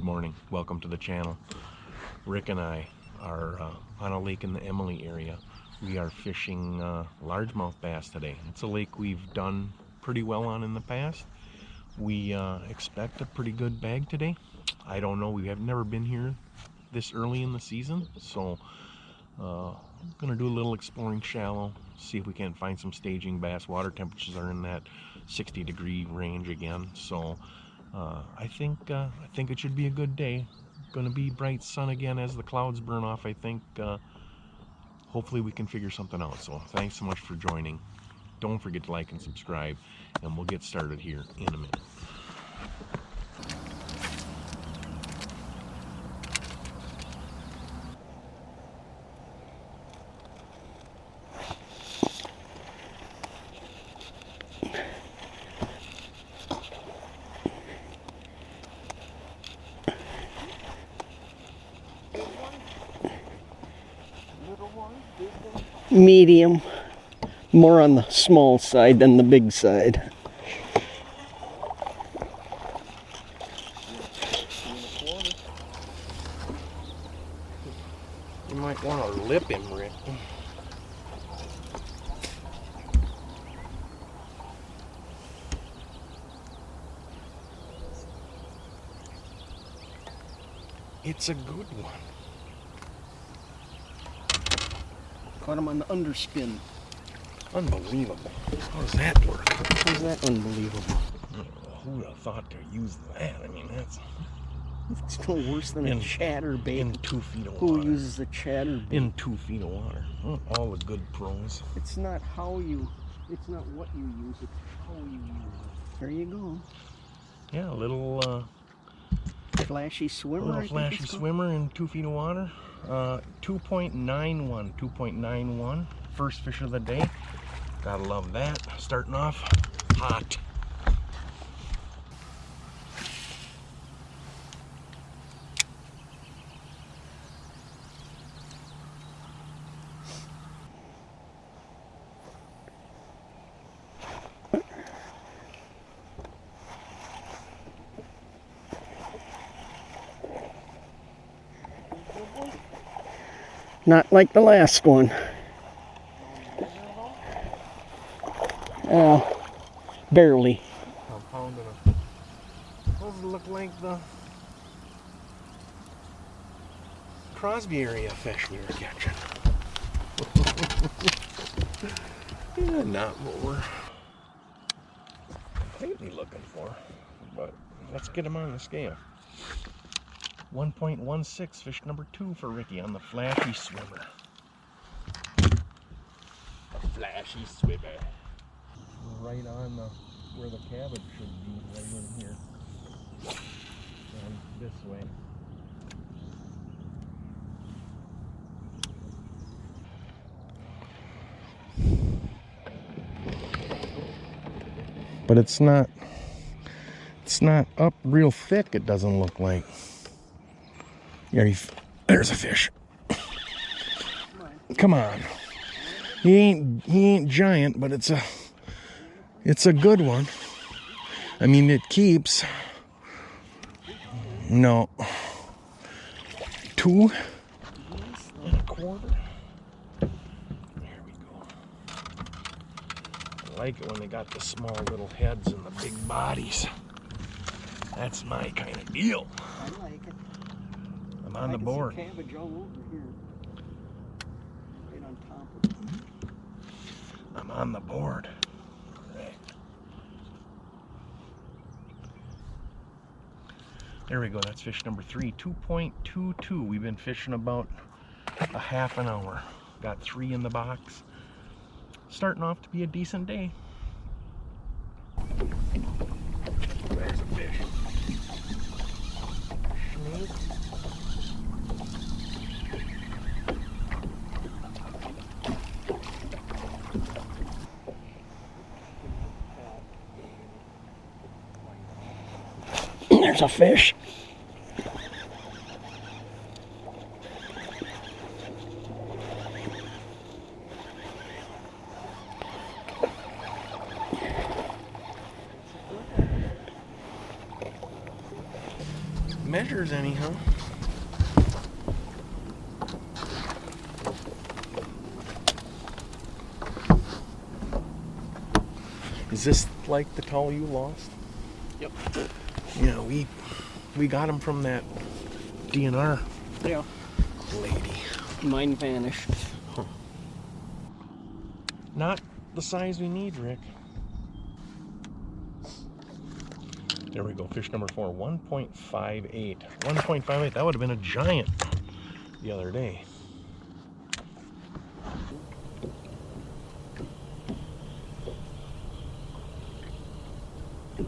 morning. Welcome to the channel. Rick and I are on a lake in the Emily area. We are fishing largemouth bass today. It's a lake we've done pretty well on in the past. We expect a pretty good bag today. I don't know, we have never been here this early in the season, so I'm gonna do a little exploring shallow, see if we can't find some staging bass. Water temperatures are in that 60-degree range again, so I think it should be a good day. Gonna be bright sun again as the clouds burn off. I think hopefully we can figure something out. So thanks so much for joining. Don't forget to like and subscribe, and we'll get started here in a minute. Medium, more on the small side than the big side. You might want to lip him, Rick. It's a good one. Caught him on the underspin. Unbelievable. How does that work? How's that unbelievable? Who would have thought to use that? I mean, that's... It's no worse than a chatterbait. In 2 feet of water. Who uses a chatterbait? In 2 feet of water. All the good pros. It's not what you use, it's how you use it. There you go. Yeah, a little... flashy swimmer. A little flashy swimmer in 2 feet of water. 2.91. First fish of the day. Gotta love that. Starting off hot. Not like the last one. Barely. I'm pounding it. Those look like the Crosby area fish we were catching. Yeah, not what we're completely looking for, but let's get them on the scale. 1.16, fish number 2 for Ricky on the flashy swimmer. A flashy swimmer. Right on where the cabbage should be, right in here. And this way. But it's not up real thick, it doesn't look like. There's a fish. Come on. He ain't giant, but it's a good one. I mean, it keeps. No. 2 1/4. There we go. I like it when they got the small little heads and the big bodies. That's my kind of deal. I like it. I'm on the board. Cabbage all over here. Right on top of it. I'm on the board. There we go, that's fish number 3, 2.22. We've been fishing about a half an hour. Got 3 in the box. Starting off to be a decent day. There's a fish. Snake. There's a fish. measures anyhow. Is this like the towel you lost? Yep. Yeah, we got him from that DNR Yeah. lady. Mine vanished. Huh. Not the size we need, Rick. There we go, fish number 4, 1.58. 1.58, that would have been a giant the other day.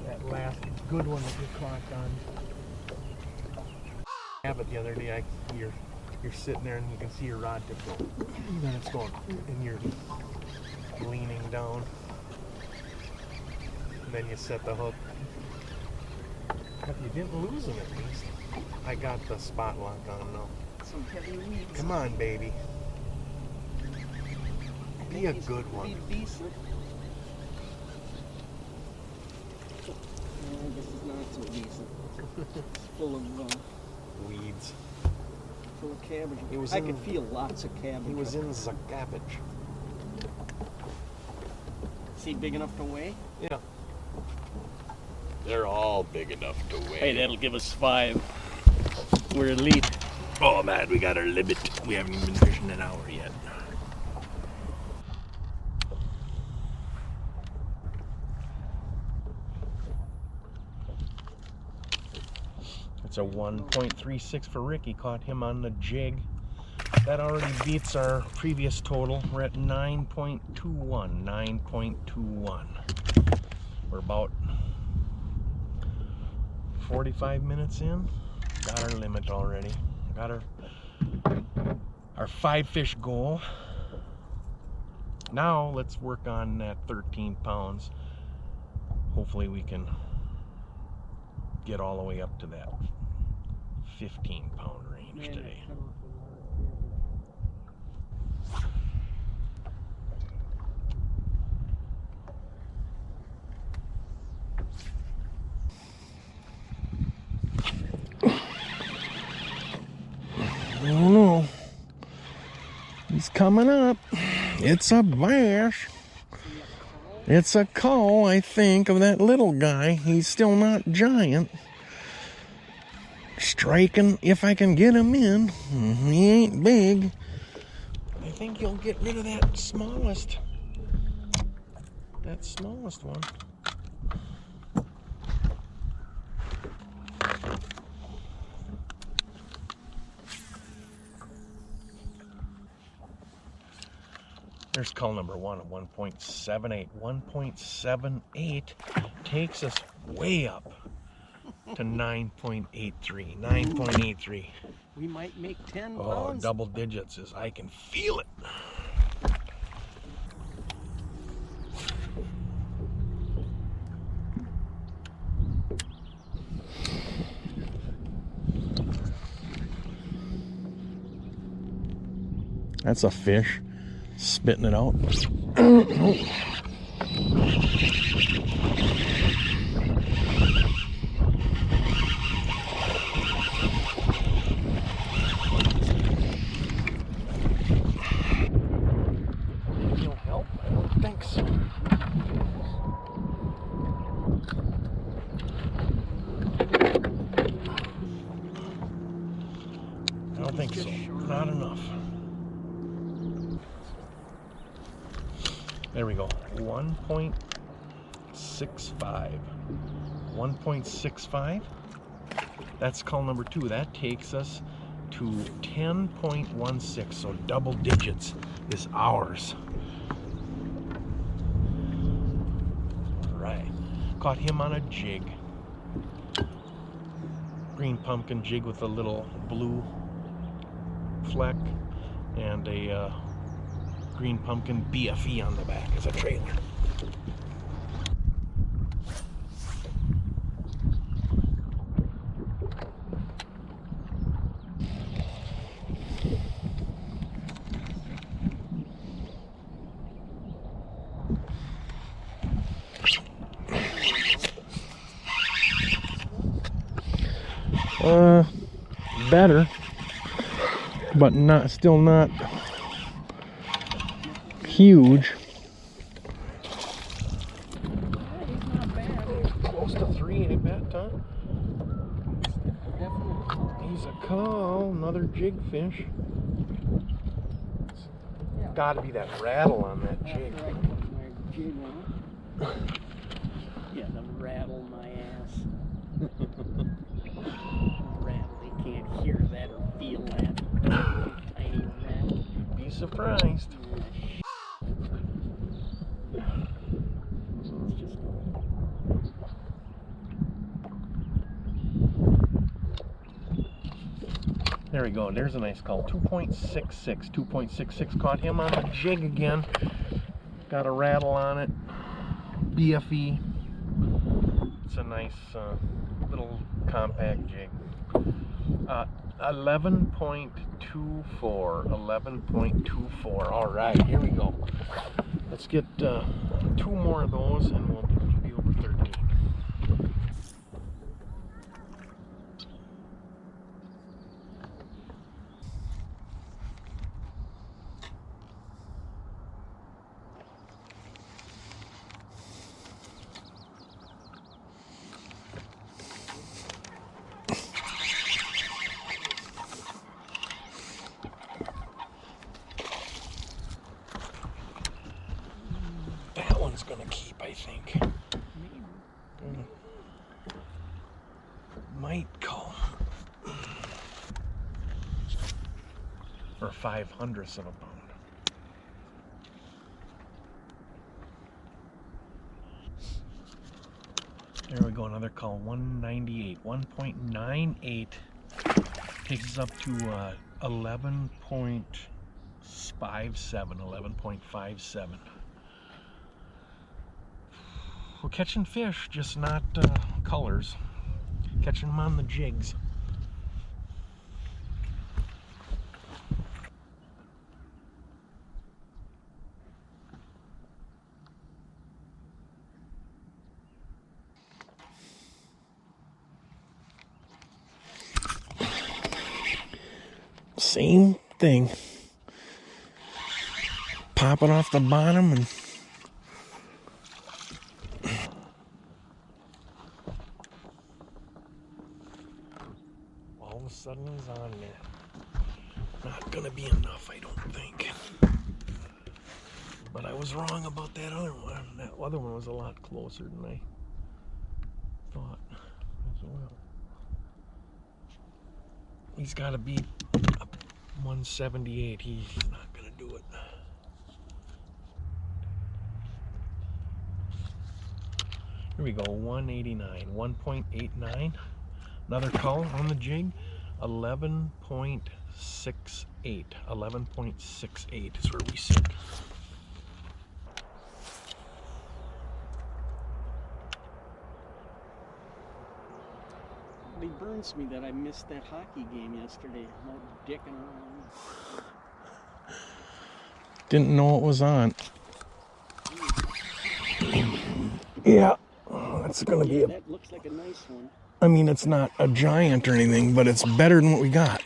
That last good one that you caught on have it the other day, you're sitting there and you can see your rod tip go. And then it's going, and you're leaning down. And then you set the hook. But you didn't lose him at least. I got the spot lock on him now. Some heavy weeds. Come on, baby. Be a good one. Be decent. This is not so decent. It's full of Weeds. full of cabbage. It was I in- could feel lots of cabbage. He was in the cabbage. Is he big enough to weigh? Yeah. They're all big enough to weigh. Hey, that'll give us 5. We're elite. Oh man, we got our limit. We haven't even been fishing an hour yet. It's a 1.36 for Ricky. Caught him on the jig. That already beats our previous total. We're at 9.21. 9.21. We're about 45 minutes in. Got our limit already. Got our 5 fish goal. Now let's work on that 13 pounds. Hopefully we can get all the way up to that 15 pound range today. I don't know. He's coming up. It's a bass. It's a call, I think, of that little guy. He's still not giant. Striking if I can get him in. He ain't big. I think you'll get rid of that smallest one. There's call number 1 at 1.78. 1.78 takes us way up to 9.83. 9.83. We might make 10 Oh, pounds. double digits is I can feel it. That's a fish. Spitting it out. You'll help? I don't think so. I don't think so. Not enough. There we go. 1.65. 1.65. That's call number 2. That takes us to 10.16. So double digits is ours. All right. Caught him on a jig. Green pumpkin jig with a little blue fleck and a green pumpkin BFE on the back as a trailer. Better, but still not huge. He's not bad. Close to 3, I bet, huh? Definitely. He's a cull, another jig fish. Yeah. Gotta be that rattle on that jig. After I put my jig on. Yeah, the rattle my ass. Rattle, they can't hear that or feel that. Tiny rattle. You'd be surprised. It's just There we go. There's a nice call. 2.66. 2.66. Caught him on the jig again. Got a rattle on it. BFE. It's a nice little compact jig. 11.24. 11.24. All right, here we go. Let's get 2 more of those and we'll be over 13. That one's gonna keep, I think. Might call. Or 5/100ths of a pound. There we go, another call. 198. 1.98 takes us up to 11.57. 11.57. We're catching fish, just not colors. Catching them on the jigs. Same thing. Pop it off the bottom and all of a sudden he's on there. Not gonna be enough, I don't think. But I was wrong about that other one. That other one was a lot closer than I thought as well. He's got to be 178. He's not gonna do it. Here we go. 189. 1.89. Another call on the jig. 11.68. 11.68 is where we sit. It burns me that I missed that hockey game yesterday. I'm out dicking around. Didn't know it was on. Yeah, that's gonna be that looks like a nice one. I mean, it's not a giant or anything, but it's better than what we got.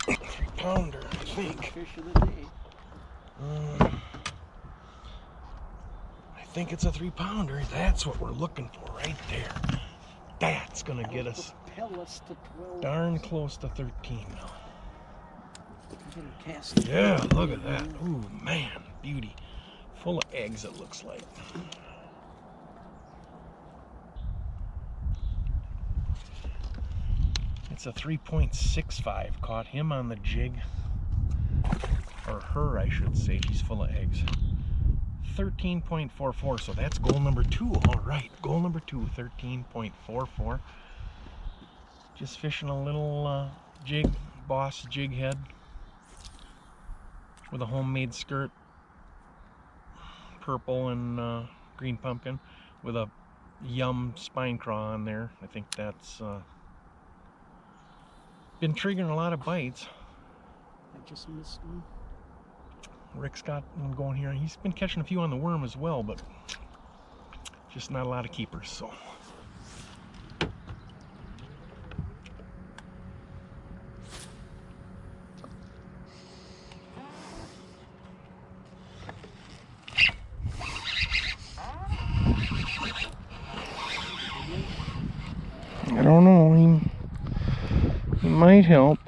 3-pounder, I think. Fish of the day. I think it's a 3-pounder. That's what we're looking for right there. That's gonna get us Propel us to 12. darn close to 13 now. Cast it. Yeah, look at that. Ooh, man, beauty. Full of eggs, it looks like. It's a 3.65. Caught him on the jig. Or her, I should say. She's full of eggs. 13.44. So that's goal number 2. All right, goal number 2. 13.44. Just fishing a little jig, boss jig head with a homemade skirt, purple and green pumpkin, with a Yum spine craw on there. I think that's been triggering a lot of bites. I just missed one. Rick's got one going here. He's been catching a few on the worm as well, but just not a lot of keepers. So I don't know. He might help.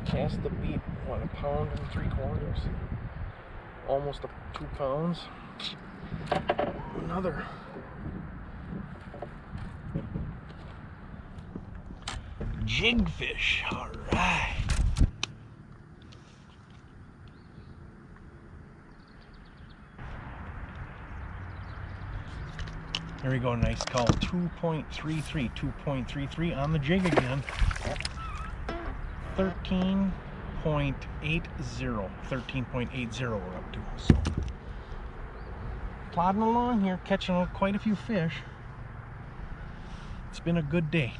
Cast the beat, what, 1 3/4 pounds? Almost 2 pounds. Another. Jigfish, all right. There we go, nice call. 2.33, 2.33 on the jig again. 13.80, 13.80 we're up to. So, plodding along here, catching quite a few fish. It's been a good day.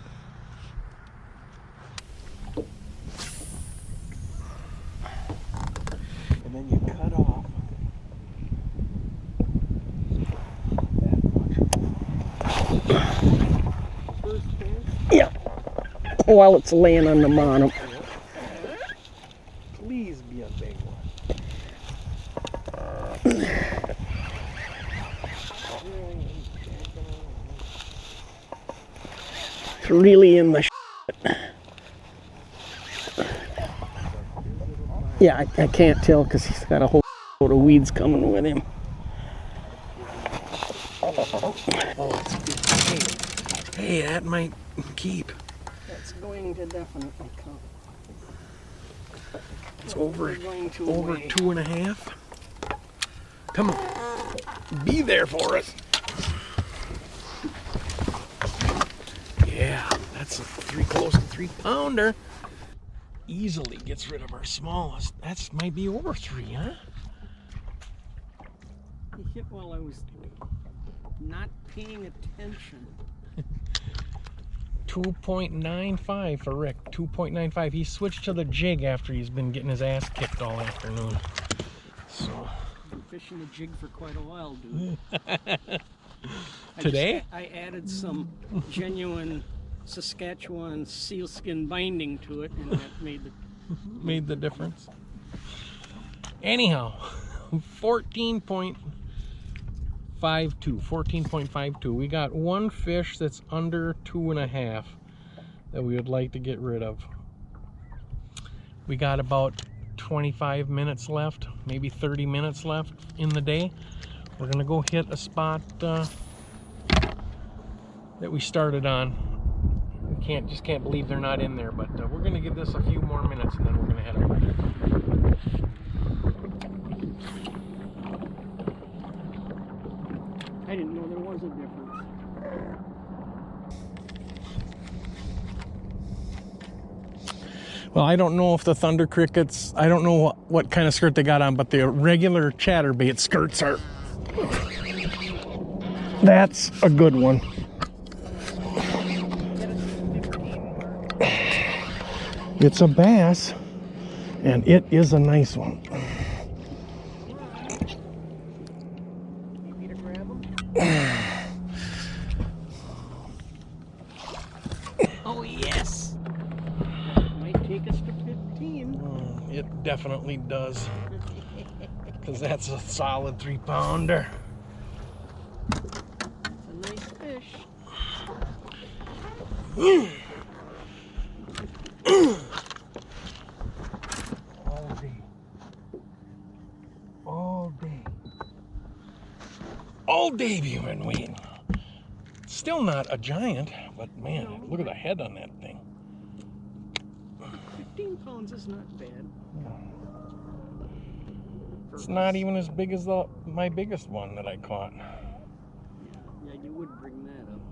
And then you cut off that much. First fish? Yeah. While it's laying on the bottom. Please be a big one. It's really in the Yeah, I can't tell because he's got a whole load of weeds coming with him. Oh, it's good. Hey, that might keep. That's going to definitely come. It's over 2.5. Come on, be there for us. Yeah, that's close to 3 pounder. Easily gets rid of our smallest. That's might be over 3, huh? He hit while I was not paying attention. 2.95 for Rick. 2.95. He switched to the jig after he's been getting his ass kicked all afternoon. So. Been fishing the jig for quite a while, dude. Today? I added some genuine Saskatchewan sealskin binding to it, and that made the difference. Anyhow, 14.52. 14.52. We got one fish that's under 2.5 that we would like to get rid of. We got about 25 minutes left, maybe 30 minutes left in the day. We're gonna go hit a spot that we started on. We just can't believe they're not in there, but we're gonna give this a few more minutes and then we're gonna head over. I didn't know there was a difference. Well, I don't know if the thunder crickets, I don't know what kind of skirt they got on, but the regular chatterbait skirts are, that's a good one. It's a bass, and it is a nice one. Oh yes! Might take us to 15. It definitely does, because that's a solid 3 pounder. It's a nice fish. All day. All day. All day we've been waiting. Still not a giant, but man, no. Look at the head on that thing. 15 pounds is not bad. It's not even as big as my biggest one that I caught. Yeah, you would bring that up.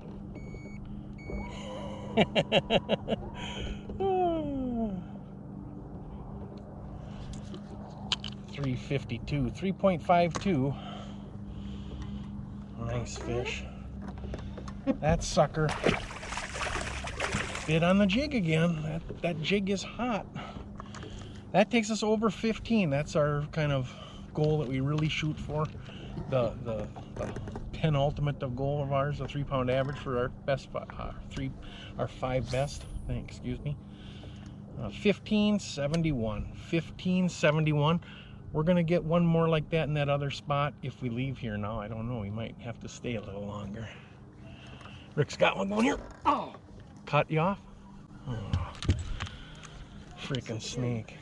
352, 3.52. Nice fish. That sucker bit on the jig again. That jig is hot. That takes us over 15. That's our kind of goal that we really shoot for. The penultimate goal of ours, the 3 pound average for our best our 5 best. Excuse me. 1571. 1571. We're gonna get one more like that in that other spot if we leave here now. I don't know, we might have to stay a little longer. Rick's got one going here. Oh, Cut you off? Oh, freaking snake.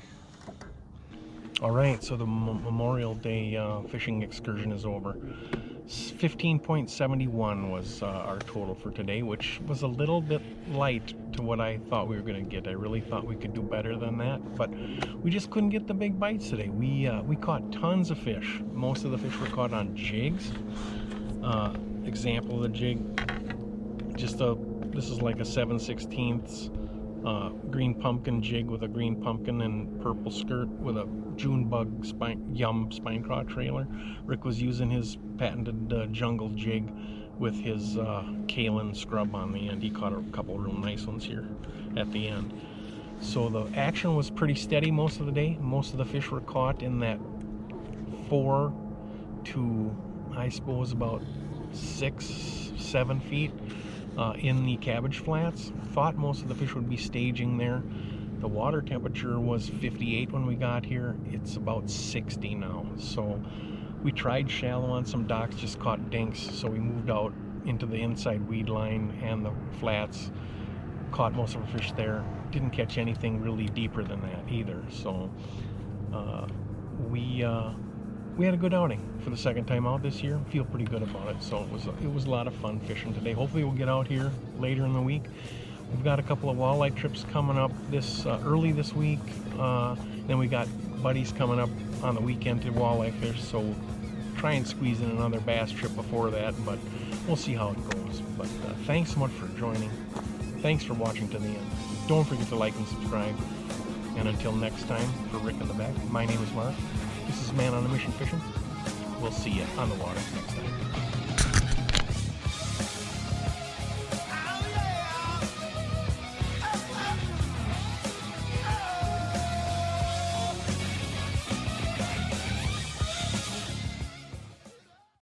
All right, so the Memorial Day fishing excursion is over. 15.71 was our total for today, which was a little bit light to what I thought we were going to get. I really thought we could do better than that, but we just couldn't get the big bites today. We caught tons of fish. Most of the fish were caught on jigs. Example of the jig, this is like a 7/16 green pumpkin jig with a green pumpkin and purple skirt with a June bug spine craw trailer. Rick was using his patented jungle jig with his kaolin scrub on the end. He caught a couple real nice ones here at the end. So the action was pretty steady most of the day. Most of the fish were caught in that 4 to, I suppose, about 6-7 feet in the cabbage flats. Thought most of the fish would be staging there. The water temperature was 58 when we got here. It's about 60 now. So we tried shallow on some docks, just caught dinks. So we moved out into the inside weed line and the flats, caught most of our fish there. Didn't catch anything really deeper than that either. So we had a good outing for the second time out this year. Feel pretty good about it. So it was a lot of fun fishing today. Hopefully we'll get out here later in the week. We've got a couple of walleye trips coming up early this week. Then we got buddies coming up on the weekend to walleye fish. So we'll try and squeeze in another bass trip before that, but we'll see how it goes. But thanks so much for joining. Thanks for watching to the end. Don't forget to like and subscribe. And until next time, for Rick in the back, my name is Mark. This is Man on a Mission Fishing. We'll see you on the water next time.